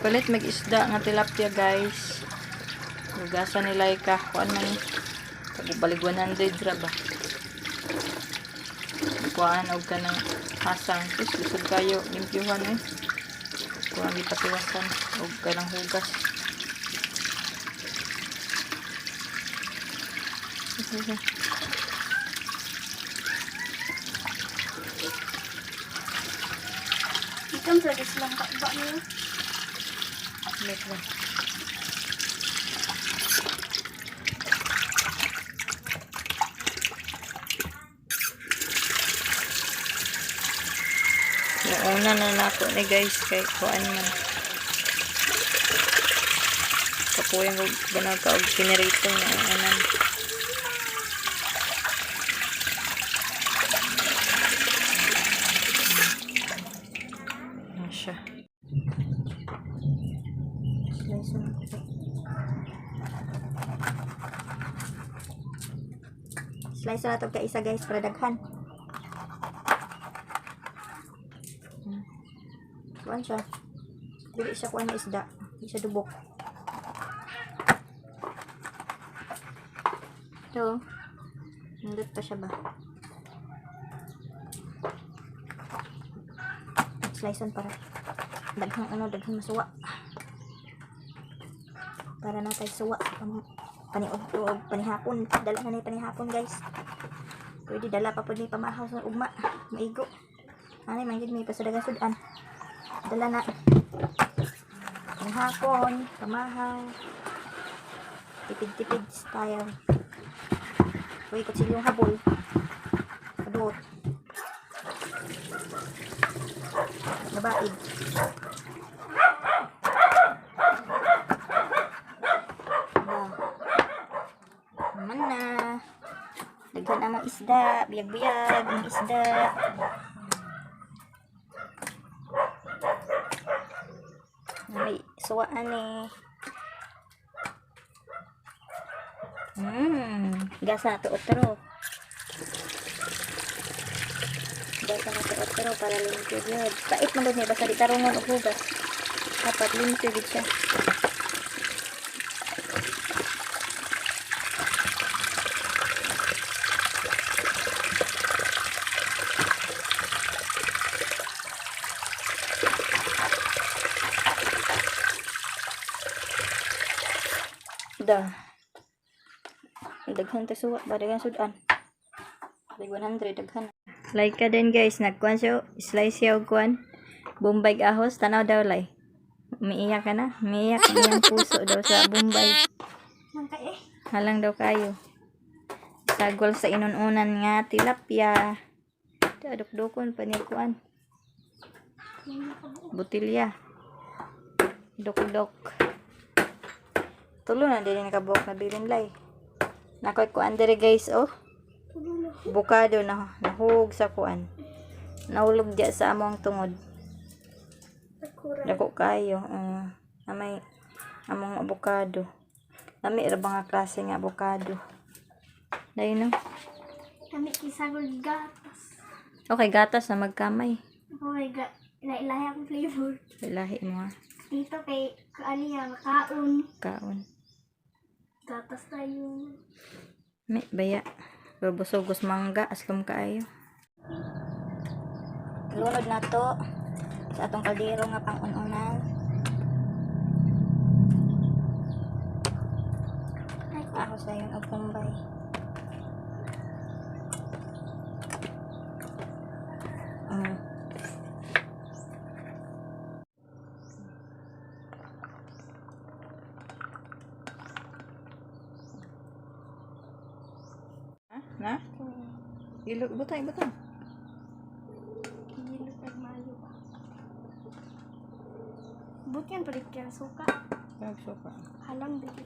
Palit mag isda nga tilapia guys. Hugasan nila ka kuan man pagbalik 100 ra ba. Kuan og kanang hasang tus lisod kayo limpyuhan eh. Kuan gipatiwasan og kanang hugas. Ikan pwede silang kakba niyo. Wait lang. Nauna na nako ni guys kay kuan man. Kapuyan ko ganag ka og generator na anan. Masya. Slice na ito ka isa guys para daghan. Kuan siya. Dili siya kuan na isda. Dili siya dubok. Ito. Nandot pa siya ba? Slice on para daghang masuwa. Para na tayo suwa paniog panihapon. Dala na ni panihapon guys. Pwede dala pa pud ni pamahaw sa ugma. Maigo. Ani man gid may pasadagan sudan. Dala na. Panihapon, pamahaw. Tipid-tipid style. Uy, kutsilyong habol. Kadot. Nabaid. Naman na. Daghan ang mga isda. Biyag-biyag ang isda. May suwaan eh. Gasa to otro. Gasa na to otro para limpyo yun. Pait man doon basta di tarungan o hugas. Dapat limpyo yun siya. Dah. Daghan ta suwa, daghan sudan. 100 daghan. Like ka din guys, nagkuan siya, slice siya og kuan. Bombay ahos, tanaw daw lay. Umiiyak ka na, umiiyak ang puso daw sa Bombay. Halang daw kayo. Sagol sa inununan nga tilapia. Dukdukon pa ni kuan. Butilya. Dok-dok. Tulo na din nakabuok na bilin lay. Nakoy kuan dere guys oh. Bukado na nahug sa kuan. Nahulog diya sa among tungod. Dako kayo. Amay among avocado. Lami ra ba nga klase nga avocado. Dayon no. Kami kisagol gatas. Okay, gatas na magkamay. Okay, ilahi akong flavor. Ilahi mo ha. Dito kay kaaniya makaon. Kaon. Gatas tayo. May baya. Babusogos mangga. Aslom kaayo. Lunod na to sa atong kaldero nga pang-ununan. Ahos na yun og Bombay. Na? Ilog, butang. Gilot at mayo. Buti yan palit kaya suka. Suka. Halang dito.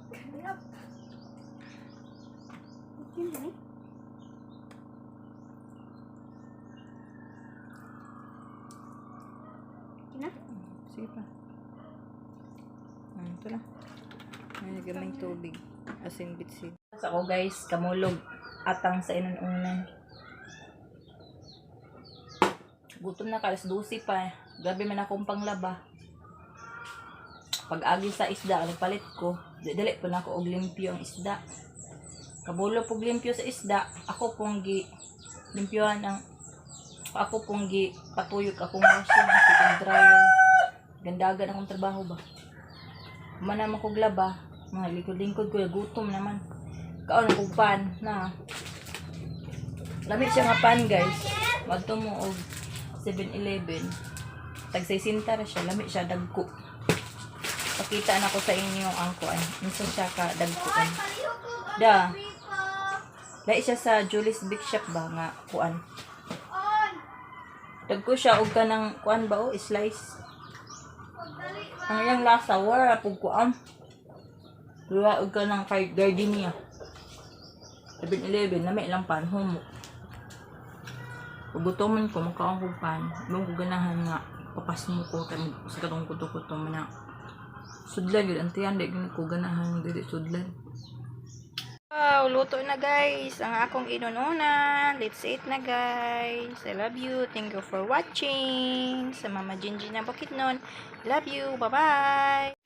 Kalap. Buti yan eh. Kina? Sige pa. Ito na. May gamay tubig. Asin bitsid. Ako guys, kamulog. Atang sa inununan. Gutom na ka, alas 12 pa. Grabe man akong panglaba. Pag agi sa isda, nagpalit ko. Dili po na ako og limpyo ang isda. Kabulo pog limpyo sa isda, ako pong limpyohan ang ako pong patuyok akong washing, akong dryer. Gandagan akong trabaho ba. Mana man kog laba, mga lingkod-lingkod ko, gutom naman. Kaon kog pan na. Lamig siya nga pan, guys. Madto mo og 7-Eleven. Tag 60 ra siya, lamig siya dagko. Pakita na ko sa inyo ang kuan. Unsa siya ka dagkuan. Dai siya sa Julie's Big Shop ba nga kuan. Dagko siya og kanang kuan ba o slice. Ang iyang lasa wala pug kuan. Wala og kanang kay gardenia. 7-Eleven na may lang pan humo. Gutoman ko makaon ko pan. Mong ganahan nga papas mo ko kay sa katong kuto-kuto man na. Sudlan yun, antiyan, di ko ganahan, dili sudlan. Wow, luto na guys. Ang akong inununa. Let's eat na guys. I love you. Thank you for watching. Sa Mama Jinji na Bukidnon. Love you. Bye-bye.